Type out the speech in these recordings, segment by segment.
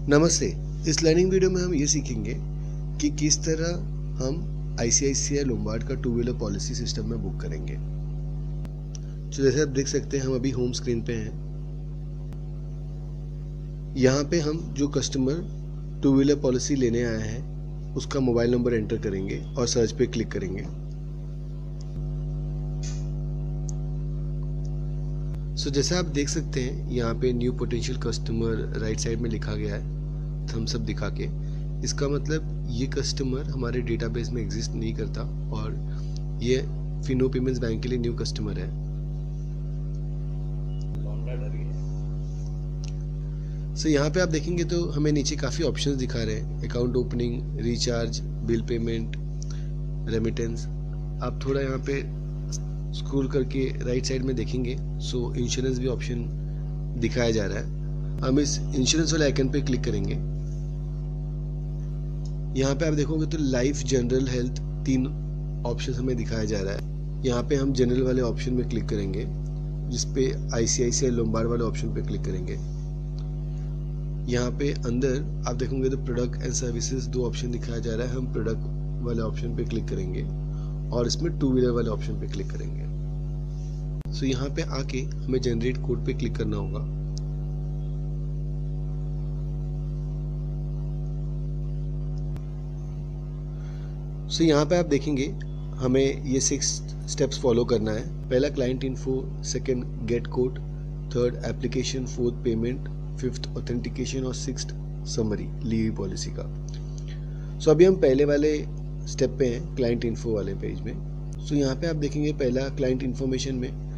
नमस्ते। इस learning video में हम ये सीखेंगे कि किस तरह हम आईसीआईसीआई लोम्बार्ड का टू व्हीलर पॉलिसी सिस्टम में बुक करेंगे। तो जैसे आप देख सकते हैं हम अभी होम स्क्रीन पे हैं। यहाँ पे हम जो कस्टमर टू व्हीलर पॉलिसी लेने आया है उसका मोबाइल नंबर एंटर करेंगे और सर्च पे क्लिक करेंगे। सो जैसे आप देख सकते हैं यहाँ पे new potential customer right side में लिखा गया है थम्स अप दिखा के। इसका मतलब ये कस्टमर हमारे डेटाबेस में एग्जिस्ट नहीं करता और ये फिनो पेमेंट्स बैंक के लिए न्यू कस्टमर है। सो यहाँ पे आप देखेंगे तो हमें नीचे काफ़ी ऑप्शंस दिखा रहे हैं, account opening, recharge, bill payment, remittance. आप थोड़ा यहाँ पे स्क्रॉल करके राइट साइड में देखेंगे सो इंश्योरेंस भी ऑप्शन दिखाया जा रहा है। हम इस इंश्योरेंस वाले आइकन पे क्लिक करेंगे। यहाँ पे आप देखोगे तो लाइफ, जनरल, हेल्थ 3 ऑप्शन हमें दिखाया जा रहा है। यहाँ पे हम जनरल वाले ऑप्शन में क्लिक करेंगे जिसपे आईसीआईसीआई लोम्बार्ड वाले ऑप्शन पे क्लिक करेंगे। यहाँ पे अंदर आप देखोगे तो प्रोडक्ट एंड सर्विसेज 2 ऑप्शन दिखाया जा रहा है। हम प्रोडक्ट वाले ऑप्शन पे क्लिक करेंगे और इसमें टू व्हीलर वाले ऑप्शन पे क्लिक करेंगे। सो यहाँ पे आके हमें जनरेट कोड पे क्लिक करना होगा। सो यहाँ पे आप देखेंगे हमें ये 6 स्टेप्स फॉलो करना है। पहला client info, second gate code, third application, fourth payment, fifth authentication और सिक्स्थ समरी लीव पॉलिसी का। सो अभी हम पहले वाले स्टेप पे हैं, क्लाइंट इन्फो वाले पेज में। सो यहाँ पे आप देखेंगे पहला क्लाइंट इन्फॉर्मेशन में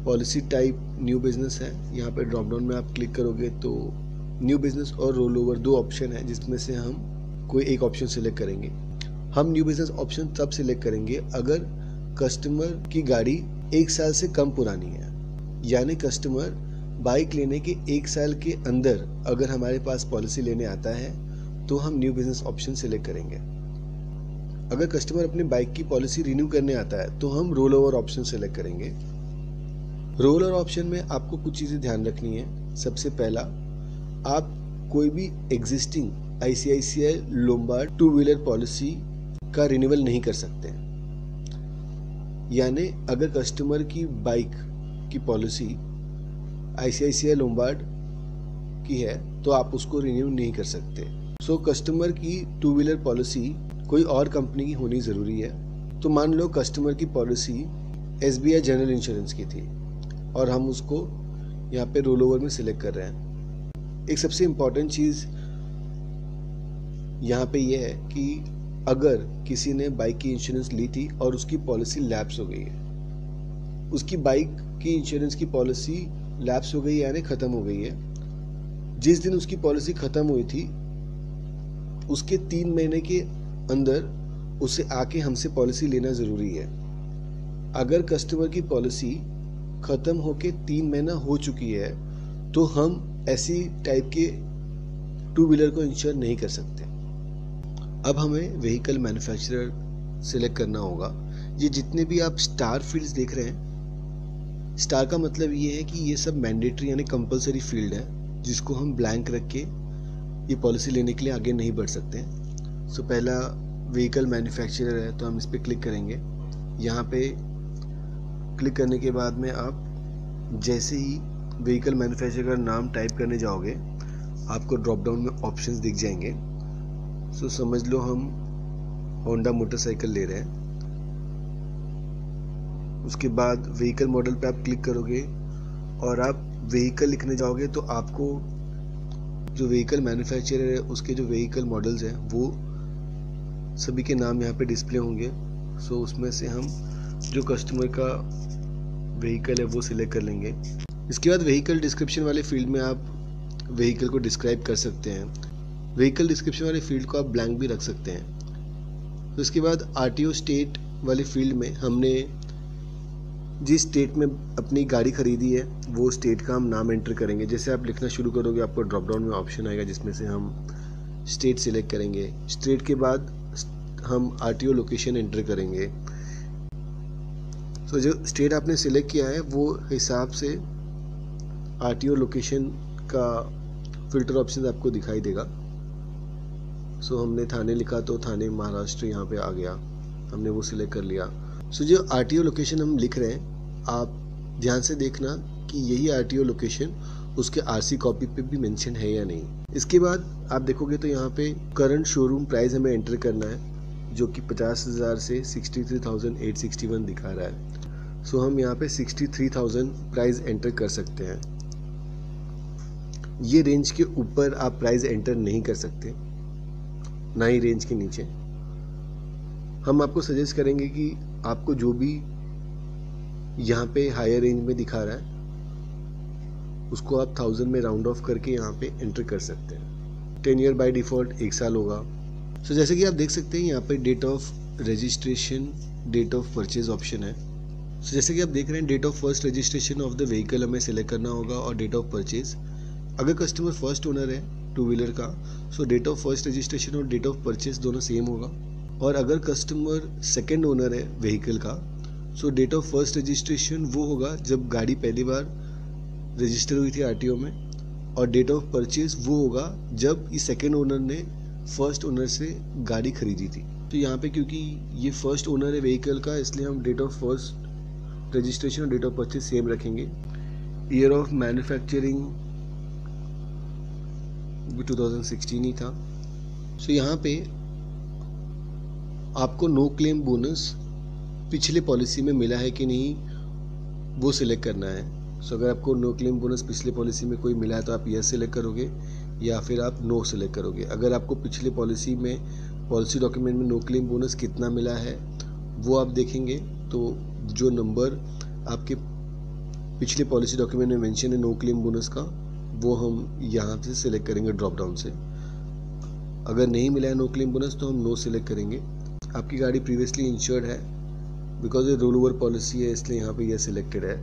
पॉलिसी टाइप न्यू बिजनेस है। यहाँ पे ड्रॉप डाउन में आप क्लिक करोगे तो न्यू बिजनेस और रोल ओवर 2 ऑप्शन है जिसमें से हम कोई एक ऑप्शन सिलेक्ट करेंगे। हम न्यू बिजनेस ऑप्शन तब सिलेक्ट करेंगे अगर कस्टमर की गाड़ी 1 साल से कम पुरानी है, यानी कस्टमर बाइक लेने के 1 साल के अंदर अगर हमारे पास पॉलिसी लेने आता है तो हम न्यू बिजनेस ऑप्शन सिलेक्ट करेंगे। अगर कस्टमर अपनी बाइक की पॉलिसी रिन्यू करने आता है तो हम रोल ओवर ऑप्शन सिलेक्ट करेंगे। रोल ओवर ऑप्शन में आपको कुछ चीज़ें ध्यान रखनी है। सबसे पहला, आप कोई भी existing ICICI Lombard two wheeler policy का रिन्यूअल नहीं कर सकते। यानी अगर कस्टमर की बाइक की पॉलिसी आईसीआईसीआई लोम्बार्ड की है तो आप उसको रिन्यू नहीं कर सकते। सो कस्टमर की टू व्हीलर पॉलिसी कोई और कंपनी की होनी ज़रूरी है। तो मान लो कस्टमर की पॉलिसी एसबीआई जनरल इंश्योरेंस की थी और हम उसको यहाँ पे रोल ओवर में सिलेक्ट कर रहे हैं। एक सबसे इम्पॉर्टेंट चीज़ यहाँ पे ये है कि अगर किसी ने बाइक की इंश्योरेंस ली थी और उसकी पॉलिसी लैप्स हो गई है, उसकी बाइक की इंश्योरेंस की पॉलिसी लैप्स हो गई यानी ख़त्म हो गई है, जिस दिन उसकी पॉलिसी ख़त्म हुई थी उसके 3 महीने के अंदर उसे आके हमसे पॉलिसी लेना ज़रूरी है। अगर कस्टमर की पॉलिसी ख़त्म होके 3 महीना हो चुकी है तो हम ऐसी टाइप के टू व्हीलर को इंश्योर नहीं कर सकते। अब हमें व्हीकल मैन्युफैक्चरर सिलेक्ट करना होगा। ये जितने भी आप स्टार फील्ड्स देख रहे हैं, स्टार का मतलब ये है कि ये सब मैंडेटरी यानी कंपलसरी फील्ड है जिसको हम ब्लैंक रख के ये पॉलिसी लेने के लिए आगे नहीं बढ़ सकते। सो पहला व्हीकल मैन्युफैक्चरर है तो हम इस पर क्लिक करेंगे। यहाँ पे क्लिक करने के बाद में आप जैसे ही व्हीकल मैन्युफैक्चरर का नाम टाइप करने जाओगे आपको ड्रॉप डाउन में ऑप्शंस दिख जाएंगे। सो समझ लो हम होंडा मोटरसाइकिल ले रहे हैं। उसके बाद व्हीकल मॉडल पे आप क्लिक करोगे और आप व्हीकल लिखने जाओगे तो आपको जो व्हीकल मैन्युफैक्चरर है उसके जो व्हीकल मॉडल्स हैं वो सभी के नाम यहाँ पे डिस्प्ले होंगे। सो उसमें से हम जो कस्टमर का व्हीकल है वो सिलेक्ट कर लेंगे। इसके बाद व्हीकल डिस्क्रिप्शन वाले फील्ड में आप व्हीकल को डिस्क्राइब कर सकते हैं। व्हीकल डिस्क्रिप्शन वाले फील्ड को आप ब्लैंक भी रख सकते हैं। तो इसके बाद आरटीओ स्टेट वाले फील्ड में हमने जिस स्टेट में अपनी गाड़ी खरीदी है वो स्टेट का हम नाम एंटर करेंगे। जैसे आप लिखना शुरू करोगे आपको ड्रॉप डाउन में ऑप्शन आएगा जिसमें से हम स्टेट सिलेक्ट करेंगे। स्टेट के बाद हम आरटीओ लोकेशन एंटर करेंगे। तो जो स्टेट आपने सिलेक्ट किया है वो हिसाब से आरटीओ लोकेशन का फिल्टर ऑप्शन आपको दिखाई देगा। सो हमने थाने लिखा तो थाने महाराष्ट्र यहाँ पे आ गया, हमने वो सिलेक्ट कर लिया। सो जो आरटीओ लोकेशन हम लिख रहे हैं, आप ध्यान से देखना कि यही आरटीओ लोकेशन उसके आरसी कॉपी पे भी मेंशन है या नहीं। इसके बाद आप देखोगे तो यहाँ पे करंट शोरूम प्राइस हमें एंटर करना है, जो कि 50,000 से 63,861 दिखा रहा है। सो हम यहाँ पे 63,000 प्राइस एंटर कर सकते हैं। ये रेंज के ऊपर आप प्राइस एंटर नहीं कर सकते, ना ही रेंज के नीचे। हम आपको सजेस्ट करेंगे कि आपको जो भी यहाँ पे हायर रेंज में दिखा रहा है उसको आप 1000 में राउंड ऑफ करके यहाँ पे एंटर कर सकते हैं। 10 ईयर बाय डिफ़ॉल्ट 1 साल होगा। सो जैसे कि आप देख सकते हैं यहाँ पे date of registration, date of purchase option है। सो जैसे कि आप देख रहे हैं date of first registration of the vehicle हमें सेलेक्ट करना होगा और डेट ऑफ परचेज। अगर कस्टमर फर्स्ट ओनर है टू व्हीलर का, so date of first registration और डेट ऑफ परचेज दोनों सेम होगा। और अगर कस्टमर सेकेंड ओनर है व्हीकल का, so date of first registration वो होगा जब गाड़ी पहली बार रजिस्टर हुई थी आरटीओ में, और डेट ऑफ परचेज वो होगा जब ये सेकेंड ओनर ने फर्स्ट ओनर से गाड़ी खरीदी थी। तो यहाँ पे क्योंकि ये फर्स्ट ओनर है व्हीकल का, इसलिए हम डेट ऑफ फर्स्ट रजिस्ट्रेशन और डेट ऑफ परचेज सेम रखेंगे। ईयर ऑफ मैन्युफैक्चरिंग भी 2016 ही था। सो यहाँ पे आपको नो क्लेम बोनस पिछले पॉलिसी में मिला है कि नहीं वो सिलेक्ट करना है। सो अगर आपको नो क्लेम बोनस पिछले पॉलिसी में कोई मिला है तो आप यस सिलेक्ट करोगे या फिर आप नो सिलेक्ट करोगे। अगर आपको पिछले पॉलिसी में पॉलिसी डॉक्यूमेंट में नो क्लेम बोनस कितना मिला है वो आप देखेंगे, तो जो नंबर आपके पिछले पॉलिसी डॉक्यूमेंट में मेंशन है नो क्लेम बोनस का, वो हम यहाँ से सिलेक्ट करेंगे ड्रॉप डाउन से। अगर नहीं मिला है नो क्लेम बोनस तो हम नो सिलेक्ट करेंगे। आपकी गाड़ी प्रीवियसली इंश्योर्ड है, बिकॉज ये रोल ओवर पॉलिसी है इसलिए यहाँ पे यह सिलेक्टेड है।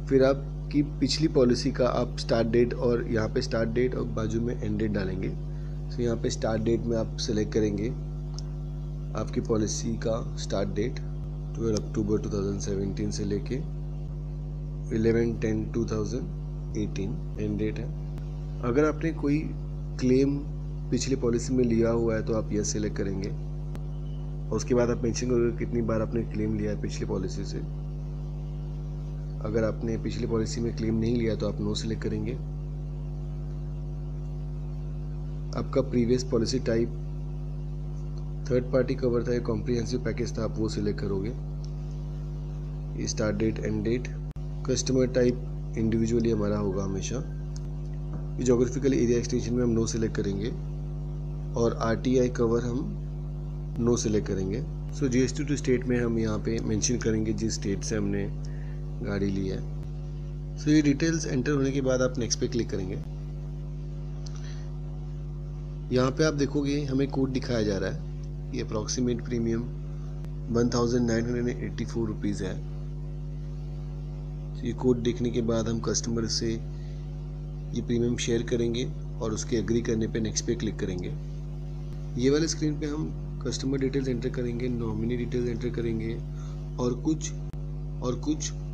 फिर आपकी पिछली पॉलिसी का आप स्टार्ट डेट और यहाँ पे स्टार्ट डेट और बाजू में एंड डेट डालेंगे। तो यहाँ पे स्टार्ट डेट में आप सिलेक्ट करेंगे आपकी पॉलिसी का स्टार्ट डेट 12 अक्टूबर 2017 से लेके 11/10/2018 एंड डेट है। अगर आपने कोई क्लेम पिछली पॉलिसी में लिया हुआ है तो आप यस सिलेक्ट करेंगे और उसके बाद आप मेंशन करोगे कितनी बार आपने क्लेम लिया है पिछली पॉलिसी से। अगर आपने पिछली पॉलिसी में क्लेम नहीं लिया तो आप नो सिलेक्ट करेंगे। आपका previous policy type third party cover था या कॉम्प्रिहेंसिव पैकेज था, आप वो सिलेक्ट करोगे। Start date end date. Customer type individually हमारा होगा हमेशा। ज्योग्राफिकल एरिया एक्सटेंशन में हम नो सिलेक्ट करेंगे और आरटीआई कवर हम नो सिलेक्ट करेंगे। सो जीएसटी टू स्टेट में हम यहाँ पे मेंशन करेंगे जिस स्टेट से हमने गाड़ी ली है। सो ये डिटेल्स एंटर होने के बाद आप नेक्स्ट पे क्लिक करेंगे। यहाँ पे आप देखोगे हमें कोड दिखाया जा रहा है। ये अप्रॉक्सीमेट प्रीमियम 1984 रुपीज़ है। ये कोड देखने के बाद हम कस्टमर से ये प्रीमियम शेयर करेंगे और उसके एग्री करने पे नेक्स्ट पे क्लिक करेंगे। ये वाले स्क्रीन पे हम कस्टमर डिटेल्स एंटर करेंगे, नॉमिनी डिटेल्स एंटर करेंगे और कुछ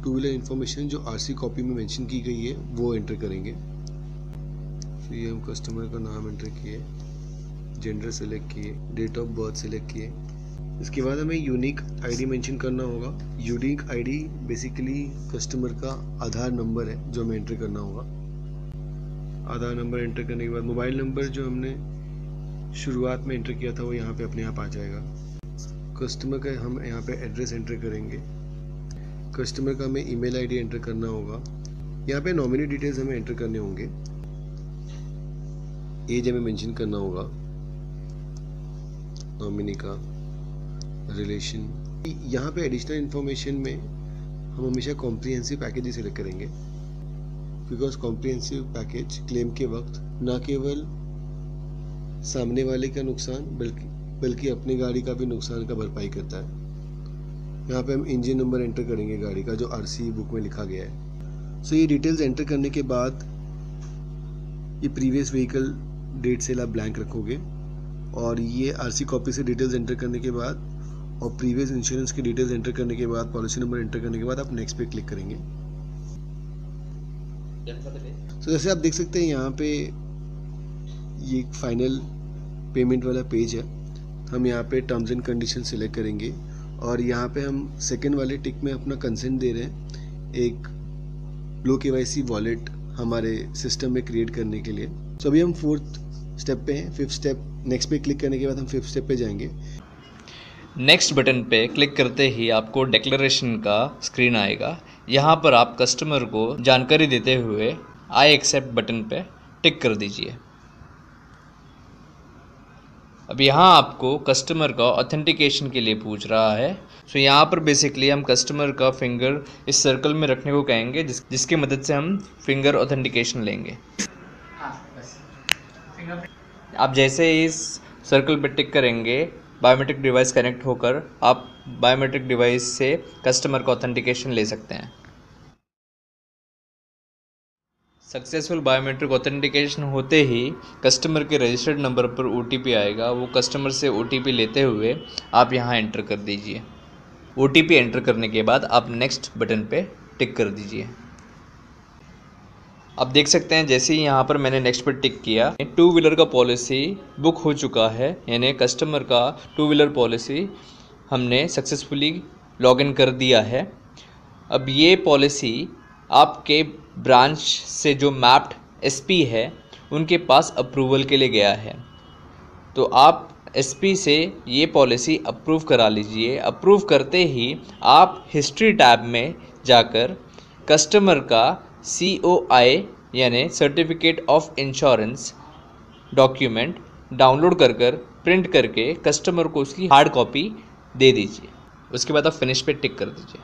टू व्हीलर इन्फॉर्मेशन जो आरसी कॉपी में मेंशन की गई है वो एंटर करेंगे। तो ये हम कस्टमर का नाम एंटर किए, जेंडर सेलेक्ट किए, डेट ऑफ बर्थ सेलेक्ट किए। इसके बाद हमें यूनिक आईडी मेंशन करना होगा। यूनिक आईडी बेसिकली कस्टमर का आधार नंबर है जो हमें एंटर करना होगा। आधार नंबर एंटर करने के बाद मोबाइल नंबर जो हमने शुरुआत में एंटर किया था वो यहाँ पे अपने आप आ जाएगा। कस्टमर का हम यहाँ पे एड्रेस एंटर करेंगे। कस्टमर का हमें ईमेल आईडी एंटर करना होगा। यहाँ पे नॉमिनी डिटेल्स हमें एंटर करने होंगे। एज हमें मेंशन करना होगा नॉमिनी का, रिलेशन। यहाँ पे एडिशनल इन्फॉर्मेशन में हम हमेशा कॉम्प्रिहेंसिव पैकेज ही सिलेक्ट करेंगे, बिकॉज कॉम्प्रिहेंसिव पैकेज क्लेम के वक्त न केवल सामने वाले का नुकसान बल्कि अपनी गाड़ी का भी नुकसान का भरपाई करता है। यहाँ पे हम इंजन नंबर एंटर करेंगे गाड़ी का जो आरसी बुक में लिखा गया है। सो ये डिटेल्स एंटर करने के बाद ये प्रीवियस व्हीकल डेट सेल आप ब्लैंक रखोगे और ये आरसी कॉपी से डिटेल्स एंटर करने के बाद और प्रीवियस इंश्योरेंस की डिटेल्स एंटर करने के बाद, पॉलिसी नंबर एंटर करने के बाद आप नेक्स्ट पे क्लिक करेंगे। सो जैसे आप देख सकते हैं यहाँ पे ये एक फाइनल पेमेंट वाला पेज है। हम यहाँ पे टर्म्स एंड कंडीशन सिलेक्ट करेंगे और यहाँ पे हम सेकंड वाले टिक में अपना कंसेंट दे रहे हैं एक लो KYC वॉलेट हमारे सिस्टम में क्रिएट करने के लिए। तो अभी हम 4th स्टेप पे हैं। 5th स्टेप नेक्स्ट पे क्लिक करने के बाद हम 5th स्टेप पे जाएंगे। नेक्स्ट बटन पे क्लिक करते ही आपको डिक्लेरेशन का स्क्रीन आएगा। यहाँ पर आप कस्टमर को जानकारी देते हुए आई एक्सेप्ट बटन पे टिक कर दीजिए। अब यहाँ आपको कस्टमर का ऑथेंटिकेशन के लिए पूछ रहा है। सो यहाँ पर बेसिकली हम कस्टमर का फिंगर इस सर्कल में रखने को कहेंगे जिसकी मदद से हम फिंगर ऑथेंटिकेशन लेंगे। आप जैसे इस सर्कल पे टिक करेंगे बायोमेट्रिक डिवाइस कनेक्ट होकर आप बायोमेट्रिक डिवाइस से कस्टमर का ऑथेंटिकेशन ले सकते हैं। सक्सेसफुल बायोमेट्रिक ऑथेंटिकेशन होते ही कस्टमर के रजिस्टर्ड नंबर पर OTP आएगा। वो कस्टमर से OTP लेते हुए आप यहाँ एंटर कर दीजिए। OTP एंटर करने के बाद आप नेक्स्ट बटन पे टिक कर दीजिए। आप देख सकते हैं जैसे ही यहाँ पर मैंने नेक्स्ट पर टिक किया 2 व्हीलर का पॉलिसी बुक हो चुका है, यानी कस्टमर का 2 व्हीलर पॉलिसी हमने सक्सेसफुली लॉगिन कर दिया है। अब ये पॉलिसी आपके ब्रांच से जो मैप्ड SP है उनके पास अप्रूवल के लिए गया है, तो आप SP से ये पॉलिसी अप्रूव करा लीजिए। अप्रूव करते ही आप हिस्ट्री टैब में जाकर कस्टमर का COI यानी certificate of insurance document download कर प्रिंट करके कस्टमर को उसकी हार्ड कॉपी दे दीजिए। उसके बाद आप फिनिश पे टिक कर दीजिए।